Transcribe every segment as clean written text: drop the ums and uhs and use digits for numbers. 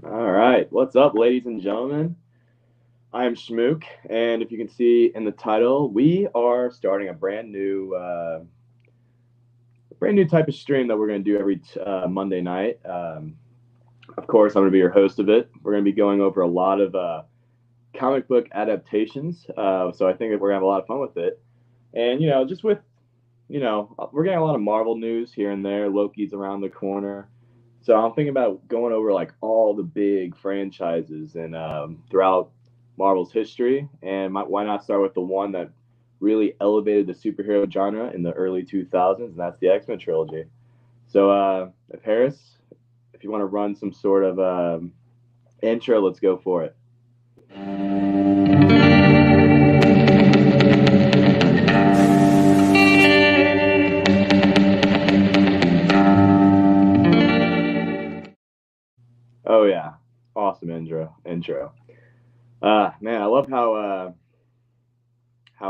All right, what's up, ladies and gentlemen? I am Schmook, and if you can see in the title, we are starting a brand new type of stream that we're going to do every Monday night. Of course, I'm going to be your host of it. We're going to be going over a lot of comic book adaptations, so I think that we're going to have a lot of fun with it. And just with we're getting a lot of Marvel news here and there. Loki's around the corner. So I'm thinking about going over like all the big franchises and throughout Marvel's history, and why not start with the one that really elevated the superhero genre in the early 2000s, and that's the X-Men trilogy. So, if Harris, if you want to run some sort of intro, let's go for it. Oh yeah, awesome intro. Man, I love how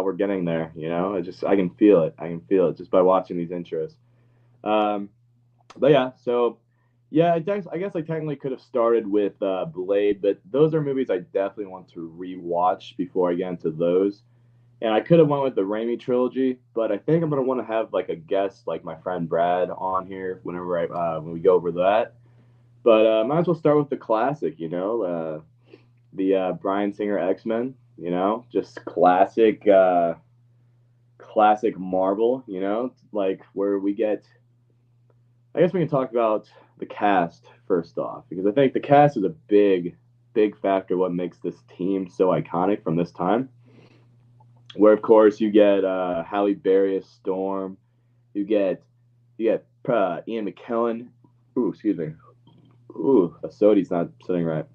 we're getting there. I can feel it. I can feel it just by watching these intros. Um, but yeah, so yeah, I guess I technically could have started with Blade, but those are movies I definitely want to rewatch before I get into those. And I could have went with the Raimi trilogy, but I think I'm gonna want to have like a guest, like my friend Brad, on here when we go over that. But might as well start with the classic, the Bryan Singer X Men. Just classic Marvel. Like where we get. I guess we can talk about the cast first off because I think the cast is a big factor what makes this team so iconic from this time. Where of course you get Halle Berry as Storm, you get Ian McKellen. Ooh, excuse me. Ooh, a soda's not sitting right.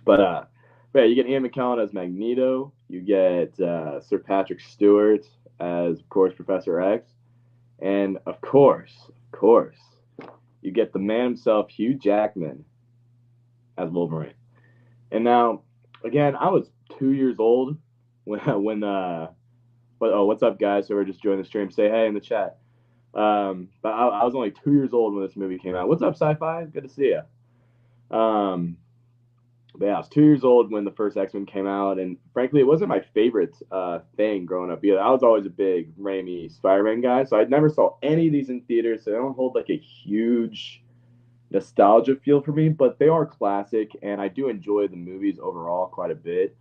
But yeah, you get Ian McKellen as Magneto. You get Sir Patrick Stewart as, of course, Professor X, and of course, you get the man himself, Hugh Jackman, as Wolverine. And now, again, I was 2 years old when what's up, guys? Who are just joining the stream? Say hey in the chat. But I was only 2 years old when this movie came out. What's up, Sci-Fi? Good to see you. But yeah, I was 2 years old when the first X Men came out, and frankly, it wasn't my favorite thing growing up either. I was always a big Raimi Spider-Man guy, so I never saw any of these in theaters. So they don't hold like a huge nostalgia feel for me, but they are classic, and I do enjoy the movies overall quite a bit.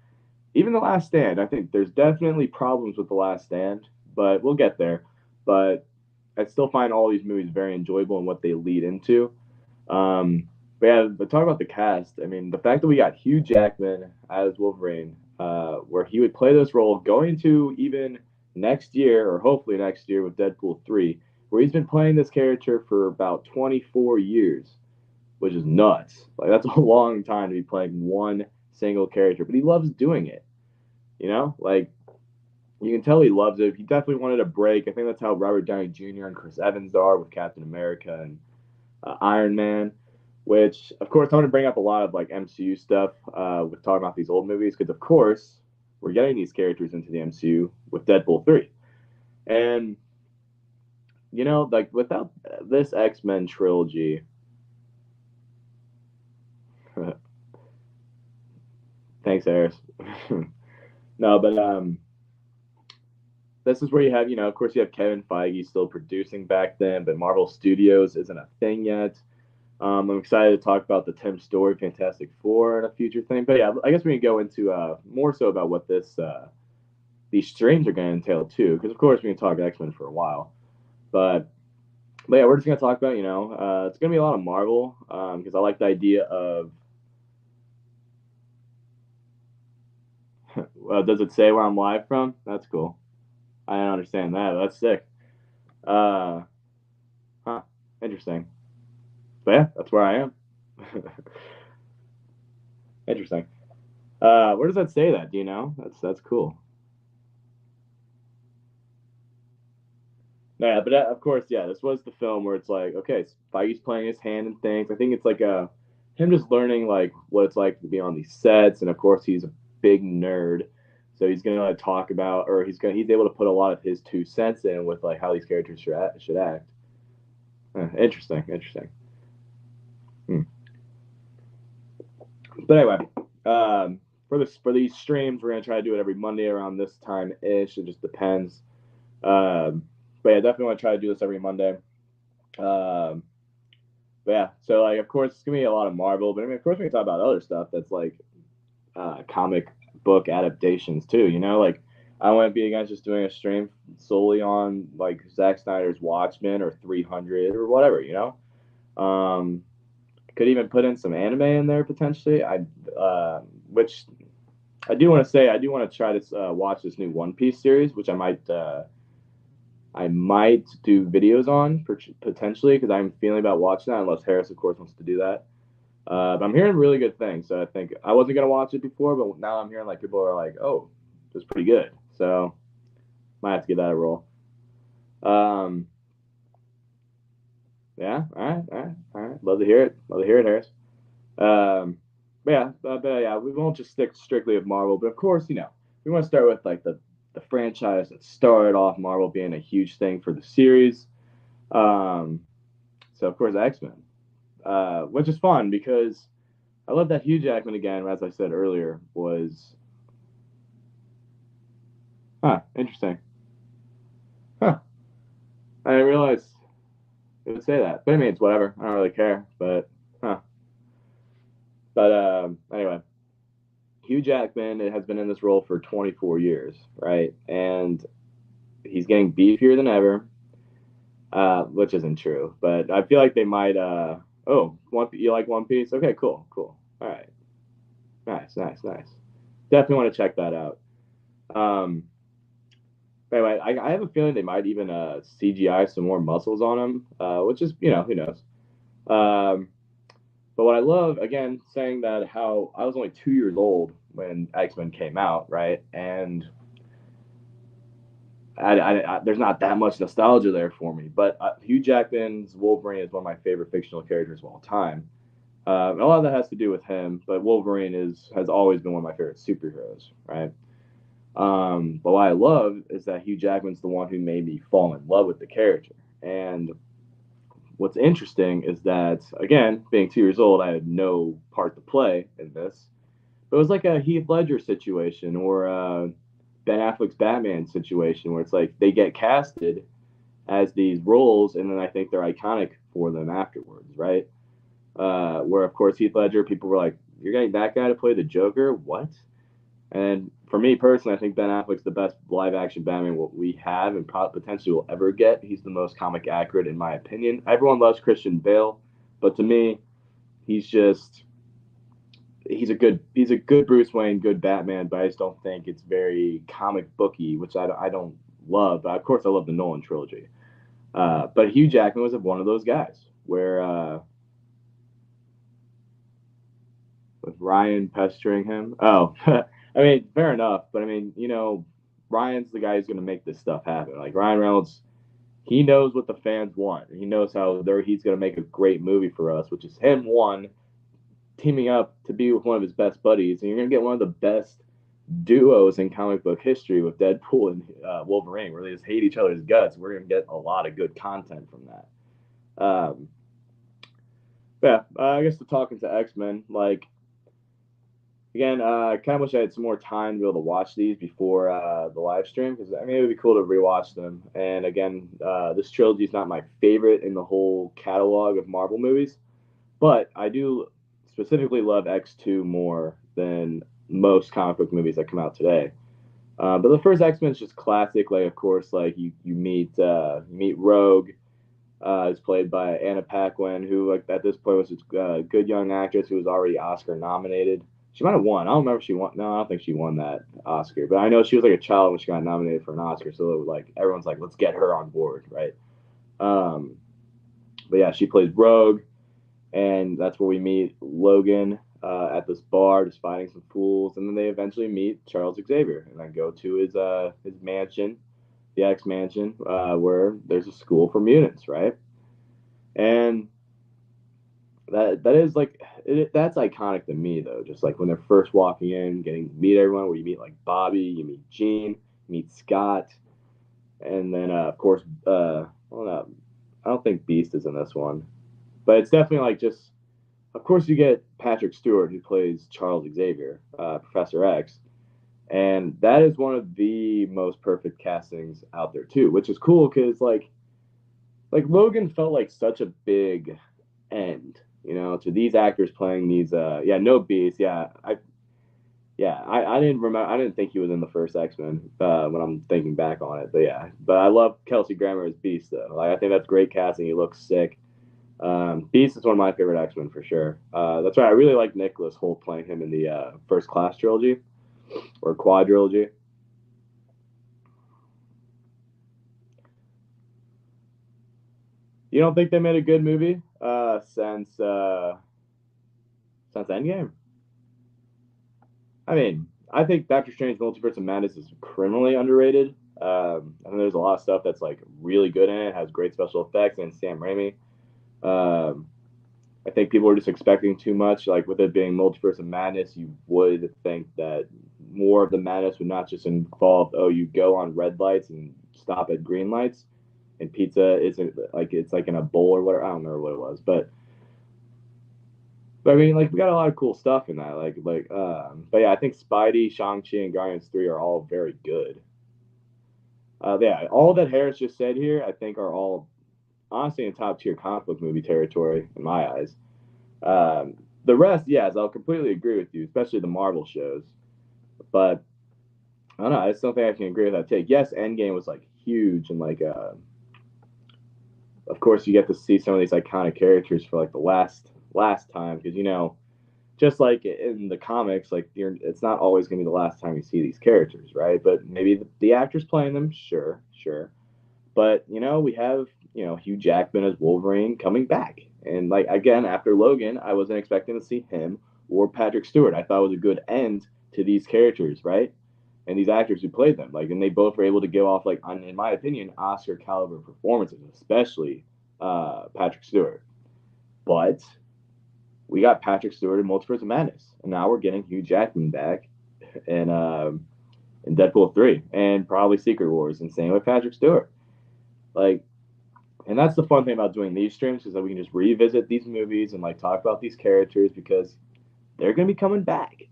Even The Last Stand, I think there's definitely problems with The Last Stand, but we'll get there. But I still find all these movies very enjoyable and what they lead into. But yeah, but talk about the cast. I mean, the fact that we got Hugh Jackman as Wolverine, where he would play this role going to even next year, or hopefully next year with Deadpool 3, where he's been playing this character for about 24 years, which is nuts. Like, that's a long time to be playing one single character, but he loves doing it. Like, you can tell he loves it. He definitely wanted a break. I think that's how Robert Downey Jr. and Chris Evans are with Captain America and Iron Man, which of course I'm going to bring up a lot of like MCU stuff with talking about these old movies because of course we're getting these characters into the MCU with Deadpool 3, and like without this X Men trilogy, thanks Harris. No, but this is where you have of course you have Kevin Feige still producing back then, but Marvel Studios isn't a thing yet. I'm excited to talk about the Tim Story Fantastic Four in a future thing. But yeah, I guess we can go into more so about what these streams are going to entail too, because of course we can talk X Men for a while. But yeah, we're just going to talk about it's going to be a lot of Marvel because I like the idea of does it say where I'm live from? That's cool. I don't understand that. That's sick. Uh, huh. Interesting. But yeah, that's where I am. Interesting. Where does that say that? Do you know? That's cool. Yeah, but of course, yeah, this was the film where it's like, okay, Feige's playing his hand and things. I think it's like him just learning like what it's like to be on these sets, and of course, he's a big nerd, so he's gonna talk about, or he's able to put a lot of his 2 cents in with like how these characters should act. Interesting, interesting. Hmm. But anyway, for these streams, we're gonna try to do it every Monday around this time ish. It just depends. But yeah, definitely want to try to do this every Monday. Um, but yeah, so like of course it's gonna be a lot of Marvel, but I mean of course we can talk about other stuff that's like comic book adaptations too. You know, like I wouldn't be against just doing a stream solely on like Zack Snyder's Watchmen or 300 or whatever. You know, could even put in some anime in there potentially. Which I do want to say I do want to try to watch this new One Piece series, which I might do videos on potentially because I'm feeling about watching that, unless Harris, of course, wants to do that. But I'm hearing really good things, so I think I wasn't gonna watch it before, but now I'm hearing like people are like, "Oh, it's pretty good," so might have to give that a roll. Um, yeah, all right. Love to hear it. Love to hear it, Harris. Um, but yeah, we won't just stick strictly with Marvel, but of course, you know, we want to start with like the franchise that started off Marvel being a huge thing for the series. Um, so of course X Men, which is fun because I love that Hugh Jackman again, as I said earlier, was interesting. Huh. I didn't realize it would say that. But I mean it's whatever. I don't really care. But huh. But anyway, Hugh Jackman has been in this role for 24 years, right? And he's getting beefier than ever, which isn't true. But I feel like they might. You like One Piece? Okay, cool, cool. All right, nice. Definitely want to check that out. Um, anyway, I have a feeling they might even CGI some more muscles on him, which is who knows. Um, but what I love again saying that how I was only 2 years old when X Men came out, right? And there's not that much nostalgia there for me. But Hugh Jackman's Wolverine is one of my favorite fictional characters of all time. And a lot of that has to do with him, but Wolverine has always been one of my favorite superheroes, right? But what I love is that Hugh Jackman's the one who made me fall in love with the character. And what's interesting is that, again, being 2 years old, I had no part to play in this. But it was like a Heath Ledger situation or Ben Affleck's Batman situation where it's like they get casted as these roles, and then I think they're iconic for them afterwards, right? Where, of course, Heath Ledger, people were like, "You're getting that guy to play the Joker? What?" And for me personally, I think Ben Affleck's the best live action Batman what we have and potentially will ever get. He's the most comic accurate in my opinion. Everyone loves Christian Bale, but to me, he's just he's a good Bruce Wayne, good Batman, but I just don't think it's very comic booky, which I don't love. But of course, I love the Nolan trilogy. But Hugh Jackman was one of those guys where with Ryan pestering him. Oh, I mean, fair enough, but I mean, Ryan's the guy who's going to make this stuff happen. Like Ryan Reynolds, he knows what the fans want. He knows how he's going to make a great movie for us, which is him one teaming up to be with one of his best buddies, and you're going to get one of the best duos in comic book history with Deadpool and Wolverine, where they just hate each other's guts. We're going to get a lot of good content from that. Yeah, I guess to talking to X Men, like again, I kind of wish I had some more time to be able to watch these before the live stream because I mean it would be cool to rewatch them. And again, this trilogy is not my favorite in the whole catalog of Marvel movies, but I do specifically love X2 more than most comic book movies that come out today. But the first X Men is just classic. Like, of course, like you meet Rogue, is played by Anna Paquin, who like at this point was a good young actress who was already Oscar nominated. She might have won. I don't remember if she won. No, I don't think she won that Oscar. But I know she was like a child when she got nominated for an Oscar. So like everyone's like, let's get her on board, right? Um, but yeah, she plays Rogue, and that's where we meet Logan at this bar, just fighting some fools, and then they eventually meet Charles Xavier, and then go to his mansion, the X Mansion, where there's a school for mutants, right? And that is like that's iconic to me though. Just like when they're first walking in, getting to meet everyone, where you meet like Bobby, you meet Jean, you meet Scott, and then of course, well, no, I don't think Beast is in this one, but it's definitely like just of course, you get Patrick Stewart, who plays Charles Xavier, Professor X, and that is one of the most perfect castings out there too, which is cool because like Logan felt like such a big end, to these actors playing these. Yeah, no Beast. I didn't remember. I didn't think he was in the first X Men when I'm thinking back on it. But yeah, but I love Kelsey Grammer as Beast though. Like I think that's great casting. He looks sick. Beast is one of my favorite X Men for sure. That's right. I really like Nicholas Holt playing him in the First Class trilogy or quadrilogy. You don't think they made a good movie since Endgame? I mean, I think Doctor Strange Multiverse of Madness is criminally underrated. I think there's a lot of stuff that's like really good in it, has great special effects, and Sam Raimi. Um, I think people are just expecting too much. Like with it being Multiverse of Madness, you would think that more of the madness would not just involve, oh, you go on red lights and stop at green lights, and pizza isn't like it's like in a bowl or whatever. I don't remember what it was, but I mean, like we got a lot of cool stuff in that. But yeah, I think Spidey, Shang Chi, and Guardians 3 are all very good. Yeah, all that Harris just said here, I think, are all honestly in top tier comic book movie territory in my eyes. The rest, yes, I'll completely agree with you, especially the Marvel shows. But I don't know, I just don't think I can agree with that take. Yes, Endgame was like huge, and of course you get to see some of these iconic characters for like the last time because just like in the comics, like it's not always going to be the last time you see these characters, right? But maybe the actors playing them, sure, sure. But we have Hugh Jackman as Wolverine coming back, and like again after Logan, I wasn't expecting to see him or Patrick Stewart. I thought it was a good end to these characters, right? And these actors who played them, like, and they both were able to give off like, in my opinion, Oscar caliber performances, especially Patrick Stewart. But we got Patrick Stewart in Multiverse of Madness, and now we're getting Hugh Jackman back in Deadpool 3 and probably Secret Wars, and same with Patrick Stewart. Like, and that's the fun thing about doing these streams is that we can just revisit these movies and like talk about these characters because they're gonna be coming back.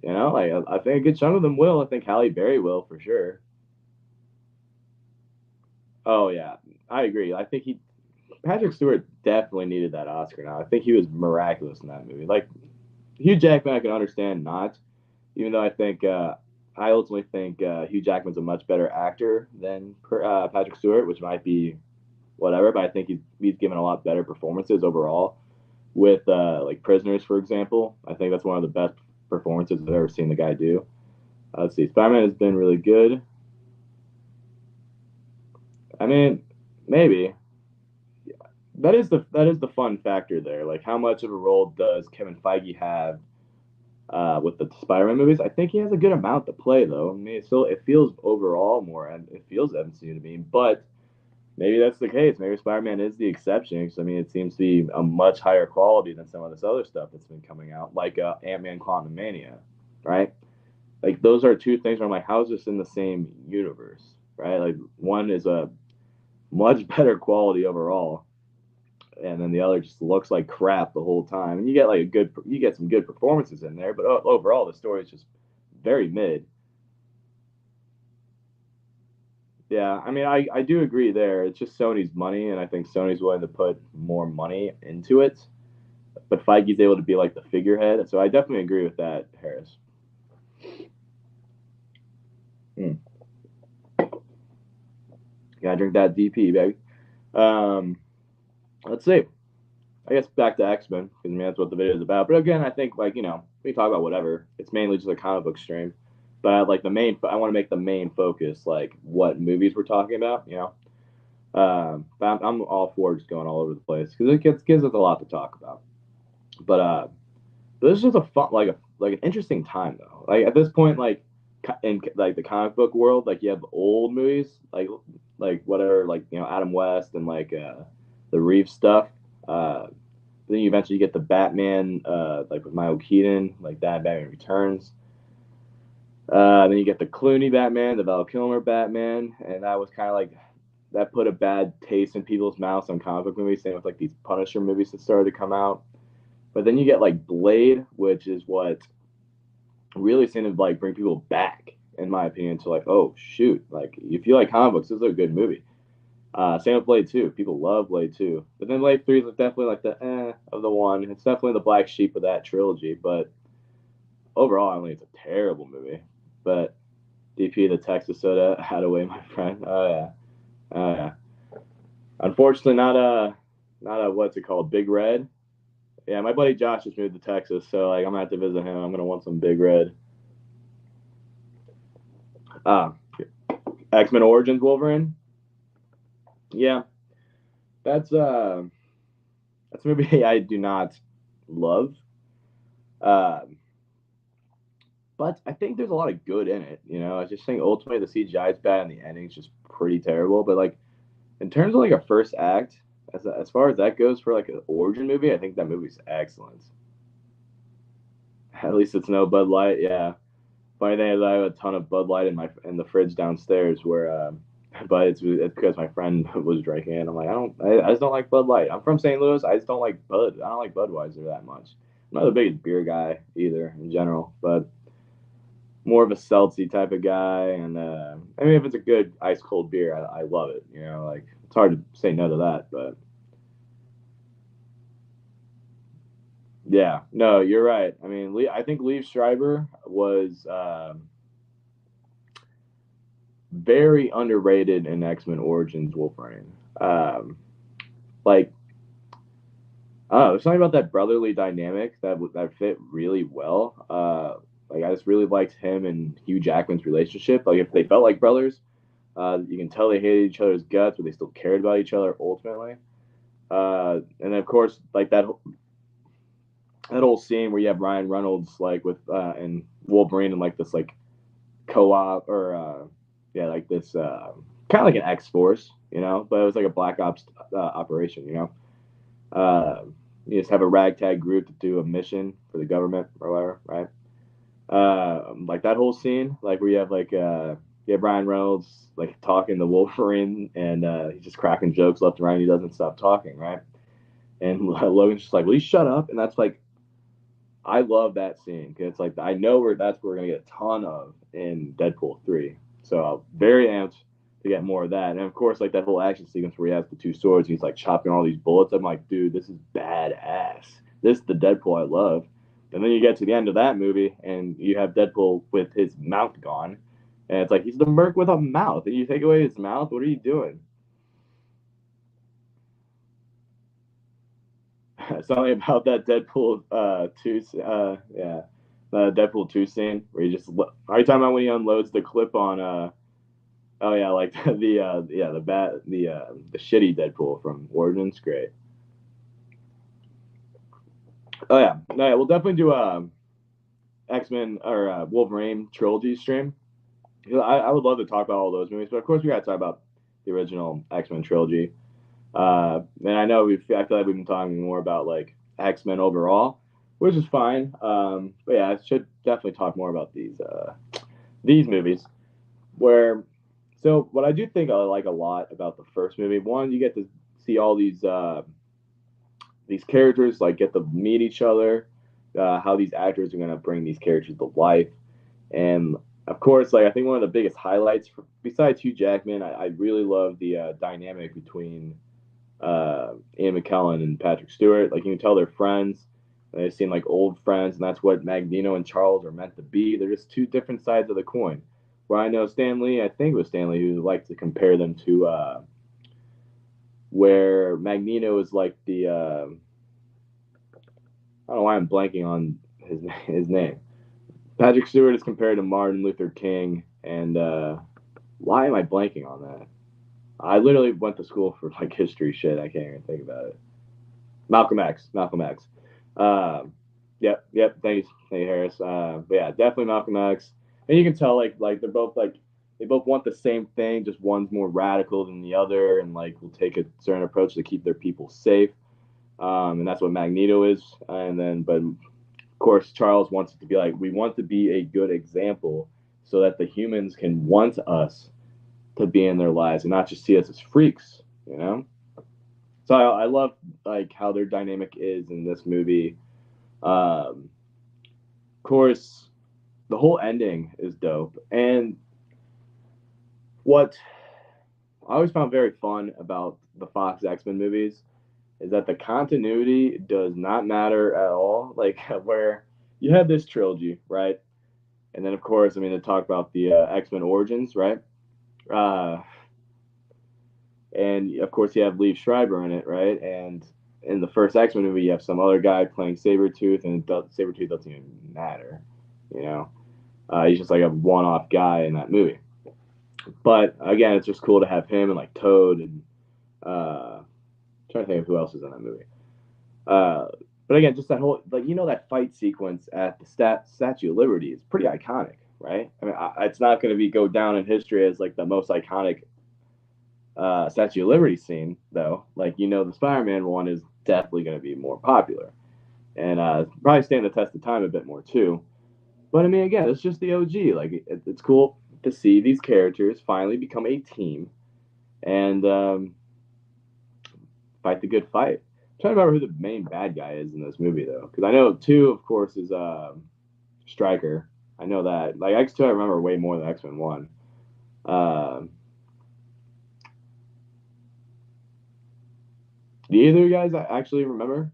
Like I think a good chunk of them will. I think Halle Berry will for sure. Oh yeah, I agree. I think he Patrick Stewart definitely needed that Oscar. Now I think he was miraculous in that movie. Like Hugh Jackman, I can understand not, even though I ultimately think Hugh Jackman's a much better actor than Patrick Stewart, which might be whatever. But I think he's given a lot better performances overall with like Prisoners, for example. I think that's one of the best performances I've ever seen the guy do. Let's see, Spider-Man has been really good. I mean, maybe that is the fun factor there. Like, how much of a role does Kevin Feige have with the Spider-Man movies? I think he has a good amount to play, though. I mean, it feels overall more, and it feels MCU to me. But maybe that's the case. Maybe Spider-Man is the exception. Because I mean, it seems to be a much higher quality than some of this other stuff that's been coming out, like Ant-Man: Quantumania, right? Like those are two things where I'm like, how's this in the same universe, right? Like one is a much better quality overall, and then the other just looks like crap the whole time. And you get some good performances in there, but overall the story is just very mid. Yeah, I mean, I do agree there. It's just Sony's money, and I think Sony's willing to put more money into it. But Feige's able to be like the figurehead, so I definitely agree with that, Harris. Mm. Gotta drink that DP, baby. Um, let's see. I guess back to X Men because I mean that's what the video is about. But again, I think like we talk about whatever. It's mainly just a comic book stream. But like I want to make the main focus like what movies we're talking about. But I'm all for just going all over the place because it gives us a lot to talk about. But this is just a fun like an interesting time though. Like at this point, like in like the comic book world, like you have old movies like whatever like Adam West and like the Reeves stuff. Uh, then you eventually get the Batman, like with Michael Keaton, like that Batman Returns. Then you get the Clooney Batman, the Val Kilmer Batman, and that was kind of like that put a bad taste in people's mouths on comic book movies. Same with like these Punisher movies that started to come out. But then you get like Blade, which is what really seemed to like bring people back, in my opinion, to like, oh shoot, like if you like comic books, this is a good movie. Same with Blade 2. People love Blade 2. But then Blade 3 is definitely like the of the one. It's definitely the black sheep of that trilogy. But overall, I don't think it's a terrible movie. But DP, the Texas soda, had away, my friend. Oh, yeah. Oh, yeah. Unfortunately, not a, what's it called? Big Red. Yeah, my buddy Josh just moved to Texas. So, like, I'm going to have to visit him. I'm going to want some Big Red. Uh, X-Men Origins Wolverine. Yeah. That's, uh, that's a movie I do not love. Um, but I think there's a lot of good in it. You know, I just think ultimately the CGI is bad and the ending's just pretty terrible. But like in terms of like a first act, as far as that goes for like an origin movie, I think that movie's excellent. At least it's no Bud Light. Yeah. Funny thing is, I have a ton of Bud Light in the fridge downstairs where. But it's because my friend was drinking it. I'm like, I just don't like Bud Light. I'm from St. Louis. I just don't like Bud. I don't like Budweiser that much. I'm not the biggest beer guy either in general, but more of a seltzy type of guy. And I mean, if it's a good ice cold beer, I love it. You know, like it's hard to say no to that. But yeah, no, you're right. I mean, I think Liev Schreiber was very underrated in X Men Origins Wolverine. Um, like, I don't know, there's something about that brotherly dynamic that fit really well. Like, I just really liked him and Hugh Jackman's relationship. Like, if they felt like brothers, you can tell they hated each other's guts, but they still cared about each other ultimately. And then, of course, like that whole scene where you have Ryan Reynolds like with and Wolverine and like this like co-op or yeah, like this kind of like an X Force, you know, but it was like a Black Ops operation, you know. Uh, you just have a ragtag group to do a mission for the government or whatever, right? Like that whole scene, like where you have Ryan Reynolds like talking to Wolverine and he's just cracking jokes left and right. And he doesn't stop talking, right? And Logan's just like, "Will you shut up?" And that's like, I love that scene because it's like I know that's where we're gonna get a ton of in Deadpool 3. So I'm very amped to get more of that. And of course, like that whole action sequence where he has the two swords and he's like chopping all these bullets. I'm like, dude, this is badass. This is the Deadpool I love. And then you get to the end of that movie and you have Deadpool with his mouth gone. And it's like he's the merc with a mouth. And you take away his mouth, what are you doing? Something about that Deadpool 2 yeah. The Deadpool 2 scene where you just are you talking about when he unloads the clip on oh yeah, like the shitty Deadpool from Origins, great. Oh yeah, no, yeah, we'll definitely do a X-Men or Wolverine trilogy stream. I would love to talk about all those movies, but of course we got to talk about the original X-Men trilogy. And I know I feel like we've been talking more about like X-Men overall, which is fine. But yeah, I should definitely talk more about these movies. Where so what I do think I like a lot about the first movie, one, you get to see all these characters like get to meet each other, how these actors are gonna bring these characters to life, and of course, like I think one of the biggest highlights, besides Hugh Jackman, I really love the dynamic between Ian McKellen and Patrick Stewart. Like you can tell they're friends. They seem like old friends, and that's what Magneto and Charles are meant to be. They're just two different sides of the coin. Where I know Stanley, I think it was Stanley who liked to compare them to where Magneto is like I don't know why I'm blanking on his name. Patrick Stewart is compared to Martin Luther King, and why am I blanking on that? I literally went to school for like history shit. I can't even think about it. Malcolm X. Malcolm X. Yep. Thank you, Harris. But yeah, definitely Malcolm X. And you can tell like they're both like they both want the same thing. Just one's more radical than the other, and like will take a certain approach to keep their people safe. And that's what Magneto is. And then, but of course, Charles wants it to be like we want to be a good example, so that the humans can want us to be in their lives and not just see us as freaks. You know. So I love like how their dynamic is in this movie. Of course, the whole ending is dope. And what I always found very fun about the Fox X-Men movies is that the continuity does not matter at all. Like where you have this trilogy, right? And then of course, I mean, to talk about the X-Men Origins, right? Uh, and of course, you have Liev Schreiber in it, right? And in the first X-Men movie, you have some other guy playing Sabretooth, and Sabretooth doesn't even matter, you know. He's just like a one-off guy in that movie. But again, it's just cool to have him and like Toad and I'm trying to think of who else is in that movie. Uh, but again, just that whole like that fight sequence at the Statue of Liberty is pretty iconic, right? I mean, it's not going to be go down in history as like the most iconic Statue of Liberty scene, though. Like the Spider-Man one is definitely going to be more popular and probably stand the test of time a bit more too. But I mean, again, it's just the OG. Like it's cool to see these characters finally become a team and fight the good fight. I'm trying to remember who the main bad guy is in this movie though, because I know two, of course, is Stryker. I know that. Like X2, I remember way more than X-Men One. Do either of you guys actually remember?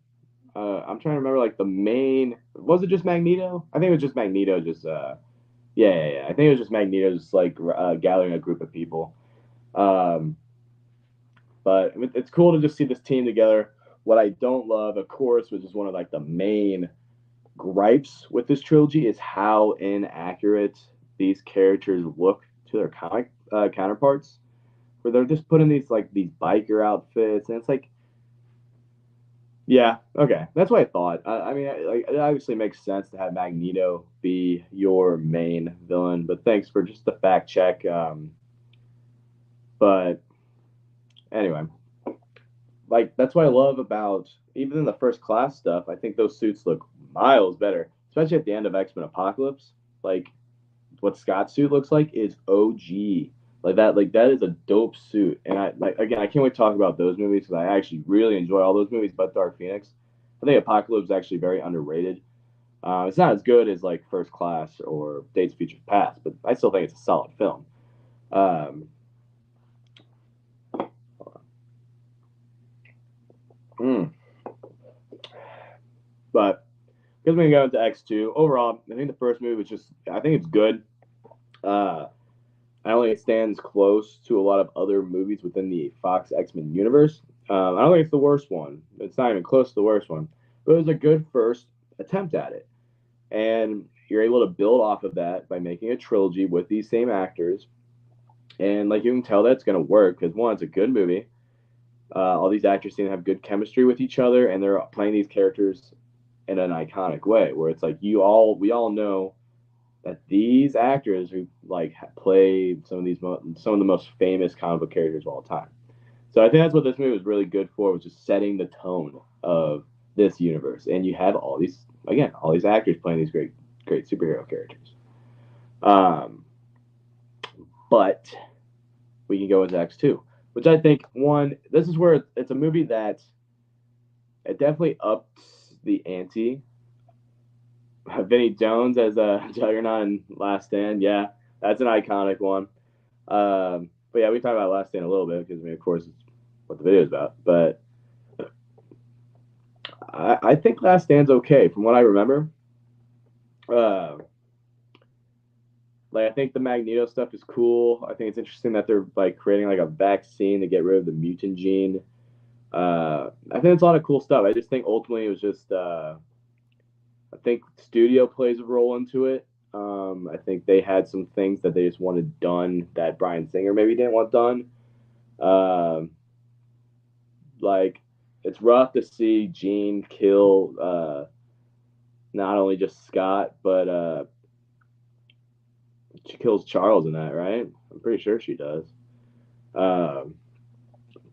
I'm trying to remember like the main. Was it just Magneto? I think it was just Magneto. Just yeah. I think it was just Magneto, just like gathering a group of people. Um, but it's cool to just see this team together. What I don't love, of course, which is one of like the main gripes with this trilogy, is how inaccurate these characters look to their comic counterparts. Where they're just putting these biker outfits, and it's like, yeah, okay, that's what I thought. I mean, it obviously makes sense to have Magneto be your main villain, but thanks for just the fact check. But anyway, like that's what I love about even in the first class stuff. I think those suits look miles better, especially at the end of X Men Apocalypse. Like what Scott's suit looks like is OG. Like that is a dope suit. And I like again, I can't wait to talk about those movies because I actually really enjoy all those movies. But Dark Phoenix, I think Apocalypse is actually very underrated. It's not as good as like First Class or Days of Future Past, but I still think it's a solid film. Um, mm, but because we can go into X2, overall, I think the first movie was just, I think it's good. Uh, I don't think it stands close to a lot of other movies within the Fox X Men universe. I don't think it's the worst one. It's not even close to the worst one, but it was a good first attempt at it. And you're able to build off of that by making a trilogy with these same actors. And like you can tell that's going to work because one, it's a good movie. All these actors seem to have good chemistry with each other, and they're playing these characters in an iconic way, where it's like we all know that these actors who like play some of the most famous comic book characters of all time. So I think that's what this movie was really good for, was just setting the tone of this universe. And you have all these actors playing these great superhero characters. Um, but we can go into X2, which I think this is where it's a movie that it definitely ups the ante. Vinny Jones as a Juggernaut in Last Stand, yeah, that's an iconic one. But yeah, we talked about Last Stand a little bit because I mean, of course, it's what the video is about. But I think Last Stand's okay from what I remember. Uh, like I think the Magneto stuff is cool. I think it's interesting that they're like creating like a vaccine to get rid of the mutant gene. I think it's a lot of cool stuff. I just think ultimately it was just I think studio plays a role into it. I think they had some things that they just wanted done that Bryan Singer maybe didn't want done. Um, like it's rough to see Jean kill not only just Scott, but she kills Charles in that, right? I'm pretty sure she does. Um,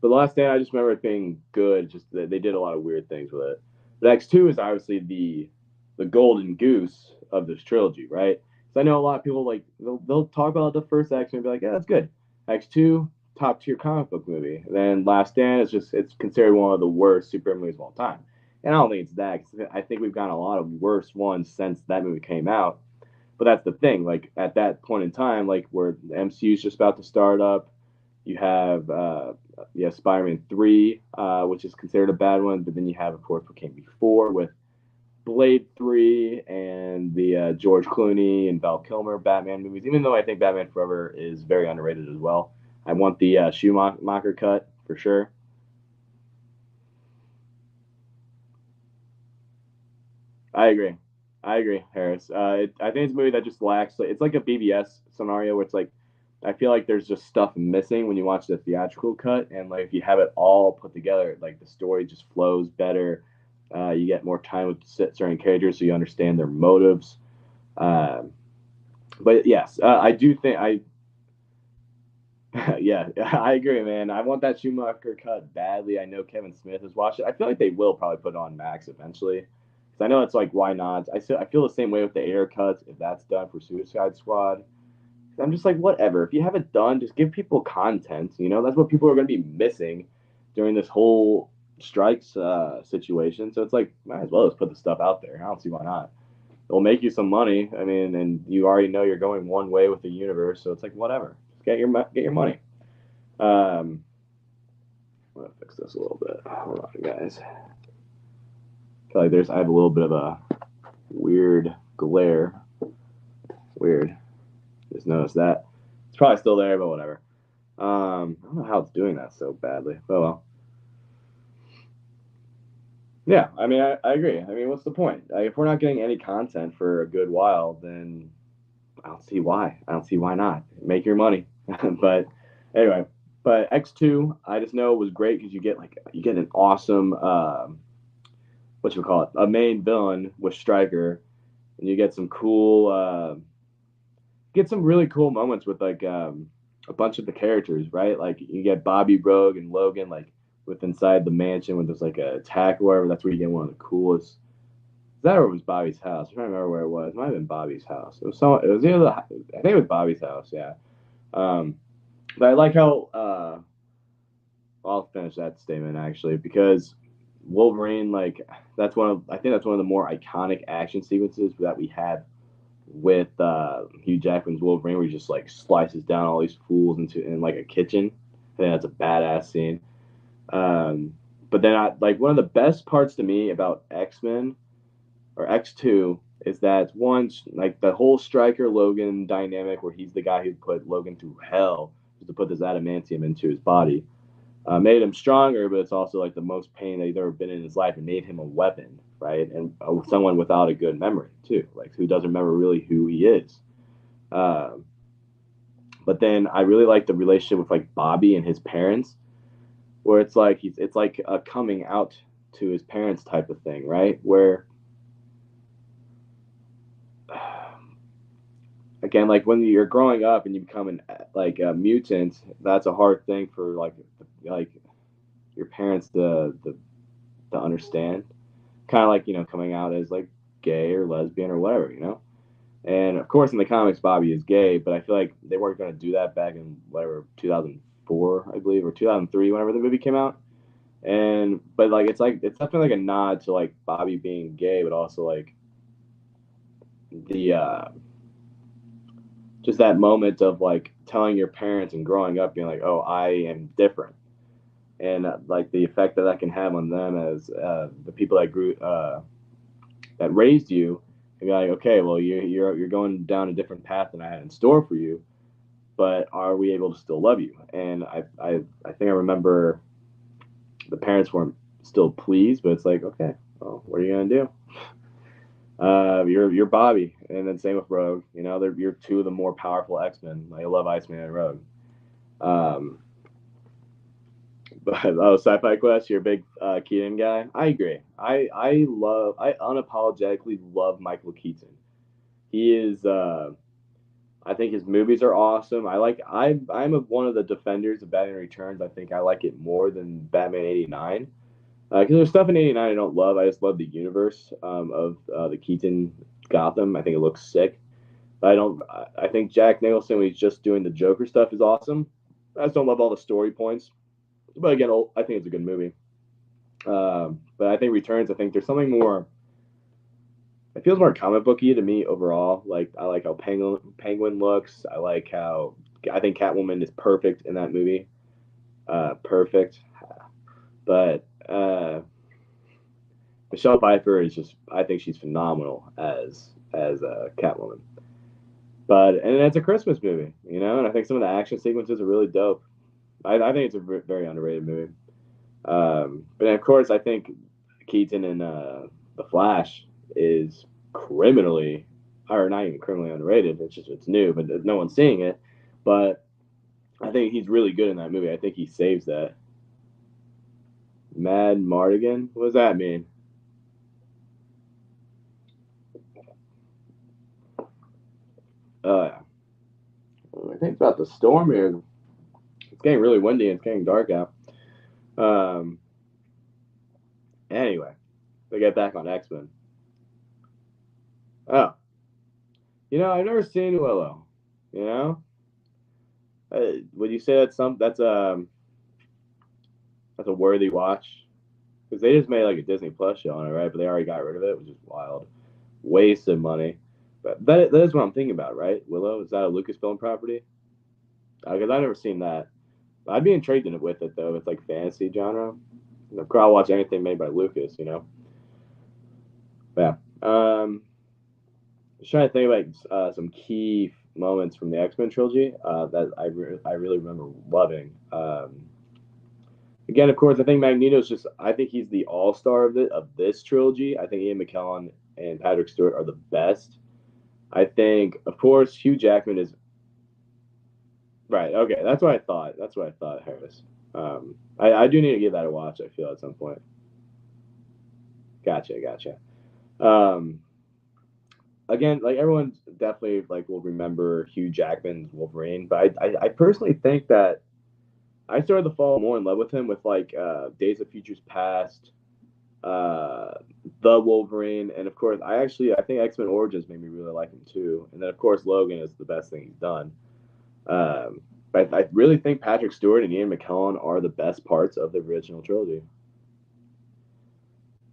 but the Last Stand, I just remember it being good. Just that they did a lot of weird things with it. But X2 is obviously the golden goose of this trilogy, right? So I know a lot of people like they'll talk about the first X and be like, yeah, that's good. X2, top tier comic book movie. And then Last Stand is just it's considered one of the worst superhero movies of all time. And I don't think it's that. 'Cause I think we've gotten a lot of worse ones since that movie came out. But that's the thing. Like at that point in time, like where the MCU is just about to start up, you have Spider-Man 3, which is considered a bad one. But then you have, of course, what came before with Blade 3 and the George Clooney and Val Kilmer Batman movies. Even though I think Batman Forever is very underrated as well, I want the Schumacher cut for sure. I agree. I agree, Harris. I think it's a movie that just lacks. It's like a BBS scenario where it's like I feel like there's just stuff missing when you watch the theatrical cut, and like if you have it all put together, like the story just flows better. You get more time with certain characters, so you understand their motives. Um, but yes, I do think I. Yeah, I agree, man. I want that Schumacher cut badly. I know Kevin Smith has watched it. I feel like they will probably put it on Max eventually. Because I know it's like, why not? I feel the same way with the air cuts if that's done for Suicide Squad. I'm just like, whatever. If you have it done, just give people content. You know, that's what people are going to be missing during this whole strikes situation. So it's like, might as well just put the stuff out there. I don't see why not. It'll make you some money. I mean, and you already know you're going one way with the universe, so it's like, whatever. Just get your money. Um, I'm gonna fix this a little bit. Hold on, guys. I feel like I have a little bit of a weird glare. Weird. Just noticed that. It's probably still there, but whatever. I don't know how it's doing that so badly. Oh well. Yeah, I mean, I agree. I mean, what's the point? Like, if we're not getting any content for a good while, then I don't see why. I don't see why not. Make your money. But anyway, but X2, I just know it was great because you get an awesome what you call it, a main villain with Stryker, and you get some cool get some really cool moments with like a bunch of the characters, right? Like you get Bobby Rogue and Logan like with inside the mansion when there's like a attack or whatever. That's where you get one of the coolest. Is that or it was Bobby's house? I'm trying to remember where it was. It might have been Bobby's house. It was so. It was either the, I think it was Bobby's house. Yeah. Um, but I like how I'll finish that statement actually because Wolverine like I think that's one of the more iconic action sequences that we had with Hugh Jackman's Wolverine, where he just like slices down all these fools in like a kitchen. I think that's a badass scene. Um, but then I like one of the best parts to me about X Men or X2 is that once like the whole Stryker Logan dynamic, where he's the guy who put Logan through hell just to put this adamantium into his body, made him stronger, but it's also like the most pain that he's ever been in his life and made him a weapon, right? And someone without a good memory too, like who doesn't remember really who he is. Um, but then I really like the relationship with like Bobby and his parents, where it's like a coming out to his parents type of thing, right? Where again, like when you're growing up and you become like a mutant, that's a hard thing for like your parents to understand. Kind of like coming out as like gay or lesbian or whatever, you know. And of course, in the comics, Bobby is gay, but I feel like they weren't going to do that back in whatever 2004, I believe, or 2003, whenever the movie came out. And but like it's definitely like a nod to like Bobby being gay, but also like the just that moment of like telling your parents and growing up, being like, "Oh, I am different," and like the effect that that can have on them as the people that grew that raised you. And you're like, okay, well, you're going down a different path than I had in store for you, but are we able to still love you? And I think I remember the parents weren't still pleased, but it's like, okay, well, what are you gonna do? You're Bobby, and then same with Rogue. You know, you're two of the more powerful X Men. I love Iceman and Rogue. Um, but Sci-Fi Quest, you're a big Keaton guy. I agree. I unapologetically love Michael Keaton. He is. I think his movies are awesome. I'm one of the defenders of Batman Returns. I think I like it more than Batman '89. Because there's stuff in '89 I don't love. I just love the universe of the Keaton Gotham. I think it looks sick. But I don't. I think Jack Nicholson, when he's just doing the Joker stuff, is awesome. I just don't love all the story points. But again, I think it's a good movie. But I think Returns. I think there's something more. It feels more comic booky to me overall. Like I like how Penguin looks. I think Catwoman is perfect in that movie. Perfect. But Michelle Pfeiffer is just. I think she's phenomenal as Catwoman. But and it's a Christmas movie, and I think some of the action sequences are really dope. I think it's a very underrated movie. But of course, I think Keaton in The Flash is criminally, or not even criminally underrated. It's new, but no one's seeing it. But I think he's really good in that movie. I think he saves that. Mad Mardigan? What does that mean? Yeah. I think it's about the storm here. It's getting really windy and it's getting dark out. Um, anyway, we get back on X Men. Oh, I've never seen Willow. You know, would you say that's a worthy watch? Because they just made like a Disney Plus show on it, right? But they already got rid of it, which is wild. Wasted money. But that is what I'm thinking about, right? Willow, is that a Lucasfilm property? Because I've never seen that. I'd be intrigued in it with it though. It's like fantasy genre. I'll watch anything made by Lucas. Yeah. Just trying to think about some key moments from the X Men trilogy that I really remember loving. Again, of course, I think Magneto's just. I think he's the all star of this trilogy. I think Ian McKellen and Patrick Stewart are the best. I think, of course, Hugh Jackman is right. Okay, that's what I thought. That's what I thought, Harris. I do need to give that a watch. I feel at some point. Gotcha. Um, again, like everyone definitely like will remember Hugh Jackman's Wolverine, but I personally think that I started to fall more in love with him with like Days of Futures Past, uh, the Wolverine, and of course I think X Men Origins made me really like him too, and then of course Logan is the best thing he's done. Um, but I really think Patrick Stewart and Ian McKellen are the best parts of the original trilogy.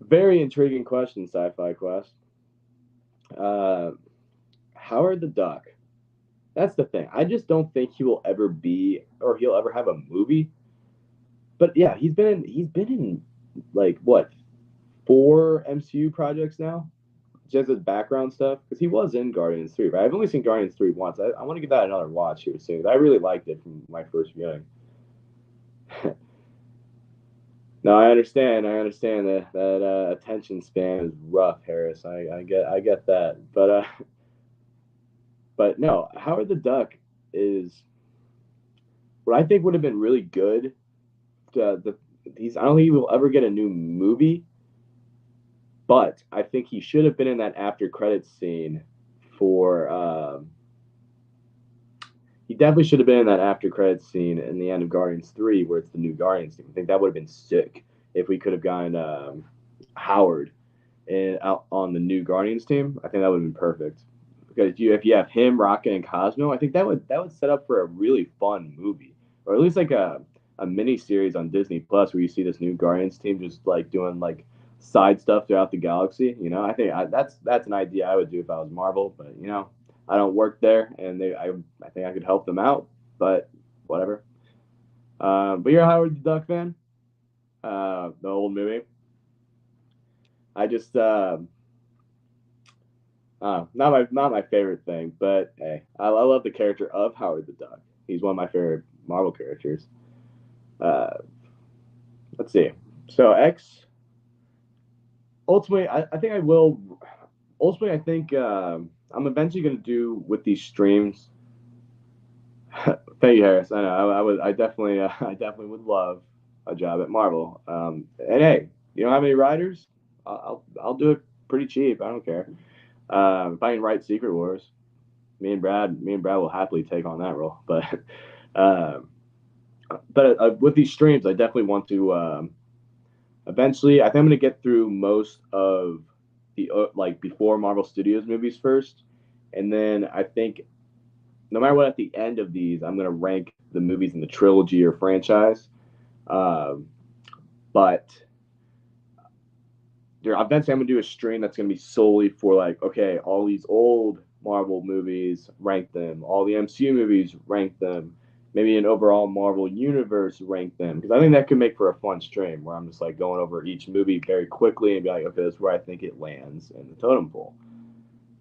Very intriguing question, Sci-Fi Quest. Uh, Howard the Duck. That's the thing. I just don't think he will ever be, or he'll ever have a movie. But yeah, he's been in like what 4 MCU projects now, just as background stuff. Because he was in Guardians 3, right? I've only seen Guardians 3 once. I want to give that another watch here soon. I really liked it from my first viewing. No, I understand. I understand that attention span is rough, Harris. I get that. But no, Howard the Duck is what I think would have been really good. I don't think he will ever get a new movie, but I think he should have been in that after credits scene for. He definitely should have been in that after credits scene in the end of Guardians 3, where it's the new Guardians team. I think that would have been sick if we could have gotten Howard out on the new Guardians team. I think that would have been perfect because if you have him, Rocket, and Cosmo, I think that would set up for a really fun movie, or at least like a mini series on Disney Plus where you see this new Guardians team just like doing like side stuff throughout the galaxy. I think that's an idea I would do if I was Marvel, but I don't work there, and I think I could help them out, but whatever. But you're a Howard the Duck fan, the old movie. I just not my favorite thing, but hey, I love the character of Howard the Duck. He's one of my favorite Marvel characters. Uh, let's see. So X ultimately, I think I will. Ultimately, I think I'm eventually going to do with these streams. Thank you, Harris. I know I definitely would love a job at Marvel. And hey, you don't have any writers? I'll do it pretty cheap. I don't care. If I can write Secret Wars, me and Brad will happily take on that role. Uh, but with these streams, I definitely want to eventually. I think I'm going to get through most of the like before Marvel Studios movies first, and then I think no matter what, at the end of these, I'm going to rank the movies in the trilogy or franchise. Um, but eventually I'm gonna do a stream that's gonna be solely for like, okay, all these old Marvel movies, rank them. All the MCU movies, rank them. Maybe an overall Marvel universe, rank them. Because I think that could make for a fun stream where I'm just like going over each movie very quickly and be like, okay, this is where I think it lands in the totem pole.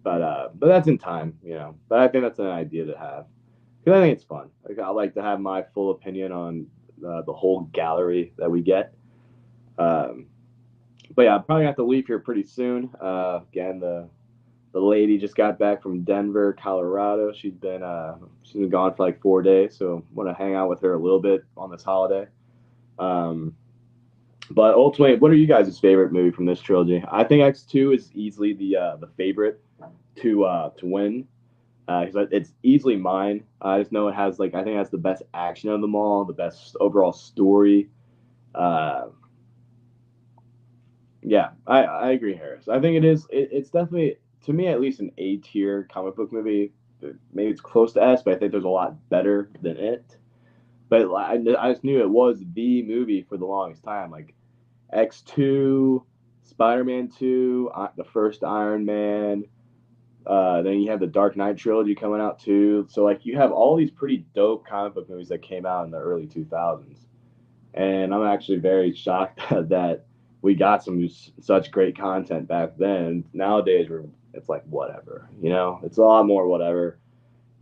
But that's in time, you know. But I think that's an idea to have because I think it's fun. Like I like to have my full opinion on the whole gallery that we get. Um, but yeah, I'm probably gonna have to leave here pretty soon. Again, the lady just got back from Denver, Colorado. She's been gone for like 4 days, so want to hang out with her a little bit on this holiday. Um, but ultimately, what are you guys' favorite movie from this trilogy? I think X2 is easily the favorite to win because it's easily mine. I just know it has like I think it has the best action of them all, the best overall story. Uh, Yeah, I agree, Harris. I think it is. It's definitely, to me at least, an A tier comic book movie. Maybe it's close to S, but I think there's a lot better than it. But I just knew it was the movie for the longest time. Like X2, Spider-Man 2, the first Iron Man. Then you have the Dark Knight trilogy coming out too. So like you have all these pretty dope comic book movies that came out in the early 2000s, and I'm actually very shocked that we got such great content back then. Nowadays, it's like whatever, you know, it's a lot more whatever.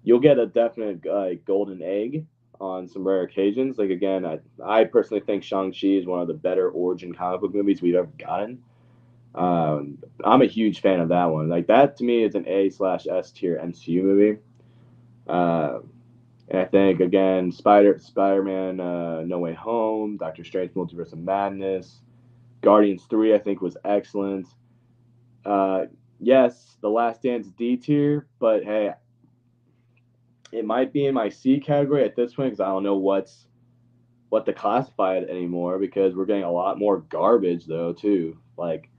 You'll get a definite golden egg on some rare occasions. Like again, I personally think Shang-Chi is one of the better origin comic book movies we've ever gotten. I'm a huge fan of that one. Like that to me is an A/S tier MCU movie. Uh, and I think again, Spider-Man, No Way Home, Doctor Strange, Multiverse of Madness, Guardians 3, I think was excellent. Uh, yes, The Last Stand's D tier, but hey, it might be in my C category at this point because I don't know what to classify it anymore because we're getting a lot more garbage though too. Like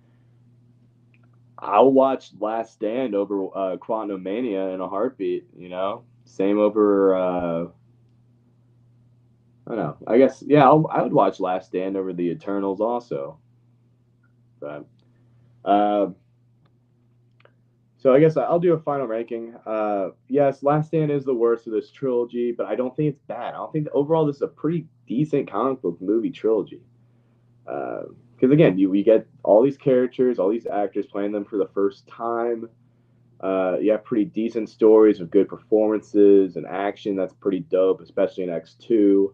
I'll watch Last Stand over Quantum Mania in a heartbeat. You know, same over. I don't know. I guess yeah. I would watch Last Stand over the Eternals also. But uh, so I guess I'll do a final ranking. Yes, Last Stand is the worst of this trilogy, but I don't think it's bad. I don't think overall this is a pretty decent comic book movie trilogy. Because again, we get all these characters, all these actors playing them for the first time. You have pretty decent stories with good performances and action. That's pretty dope, especially in X2.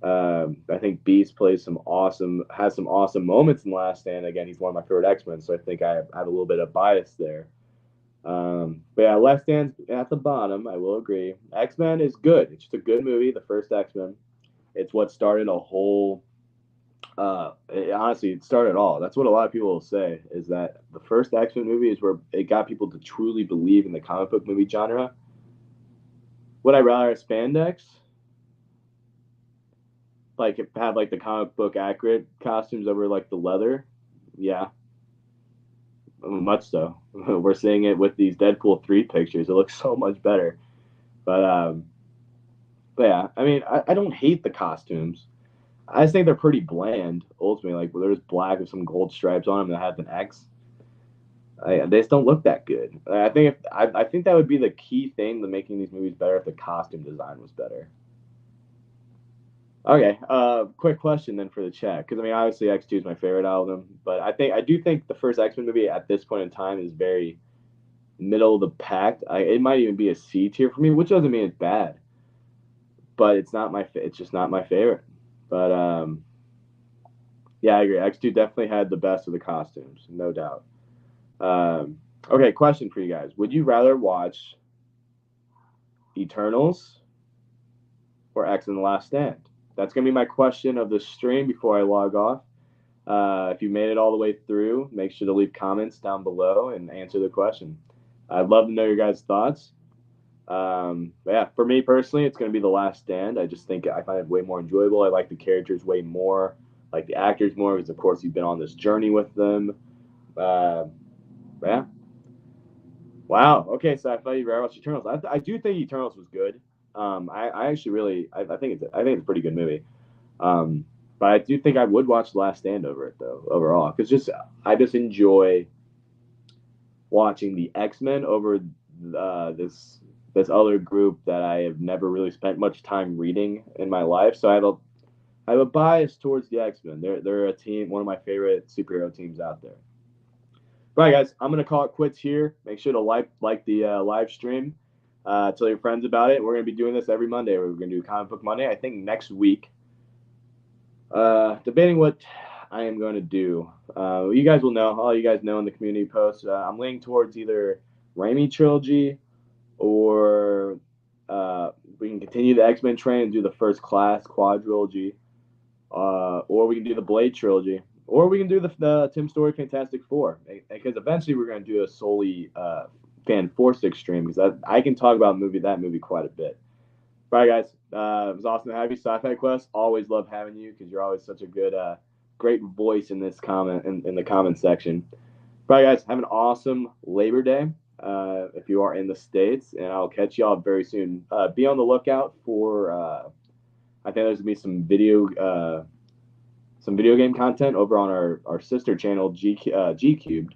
I think Beast has some awesome moments in Last Stand. Again, he's one of my favorite X Men, so I think I have a little bit of bias there. But yeah, Last Stand's at the bottom. I will agree. X Men is good. It's just a good movie. The first X Men. It's what started a whole. Honestly, it started all. That's what a lot of people will say is that the first X Men movie is where it got people to truly believe in the comic book movie genre. Would I rather have spandex? Like have like the comic book accurate costumes over like the leather? Yeah, much so. We're seeing it with these Deadpool 3 pictures. It looks so much better. But but yeah, I mean, I don't hate the costumes. I just think they're pretty bland. Ultimately, like there's black with some gold stripes on them that have an X. They just don't look that good. I think that would be the key thing to making these movies better if the costume design was better. Okay, quick question then for the chat because I mean obviously X2 is my favorite album, but I do think the first X Men movie at this point in time is very middle of the pack. It might even be a C tier for me, which doesn't mean it's bad, but it's just not my favorite. But yeah, I agree. X2 definitely had the best of the costumes, no doubt. Um, okay, question for you guys: would you rather watch Eternals or X and the Last Stand? That's gonna be my question of the stream before I log off. If you made it all the way through, make sure to leave comments down below and answer the question. I'd love to know your guys' thoughts. But yeah, for me personally, it's going to be The Last Stand. I just think I find it way more enjoyable. I like the characters way more, like the actors more, because of course you've been on this journey with them. Uh, yeah. Wow. Okay, so I thought you'd rather watch Eternals. I do think Eternals was good. I actually really I think it's a pretty good movie. Um, But I do think I would watch The Last Stand over it though, overall, because I just enjoy watching the X-Men over this other group that I have never really spent much time reading in my life. So I have a bias towards the X-Men. They're a team, one of my favorite superhero teams out there. All right, guys, I'm gonna call it quits here. Make sure to like the live stream. Tell your friends about it. We're gonna be doing this every Monday. We're gonna do Comic Book Monday. I think next week. Debating what I am going to do. You guys will know. All you guys know in the community posts. I'm leaning towards either Raimi trilogy or we can continue the X Men train and do the First Class quadrilogy, or we can do the Blade trilogy, or we can do the Tim Story Fantastic Four. Because eventually we're going to do a solely Fan Four Six stream because I can talk about that movie quite a bit. All right, guys. It was awesome to have you. Sci-Fi Quest. Always love having you because you're always such a good, great voice in this comment in the comment section. All right, guys. Have an awesome Labor Day if you are in the States, and I'll catch y'all very soon. Be on the lookout for. I think there's gonna be some video game content over on our sister channel G Cubed,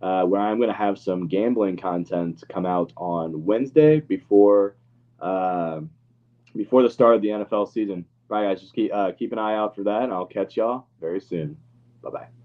where I'm gonna have some gambling content come out on Wednesday before the start of the NFL season. All right, guys, just keep an eye out for that, and I'll catch y'all very soon. Bye bye.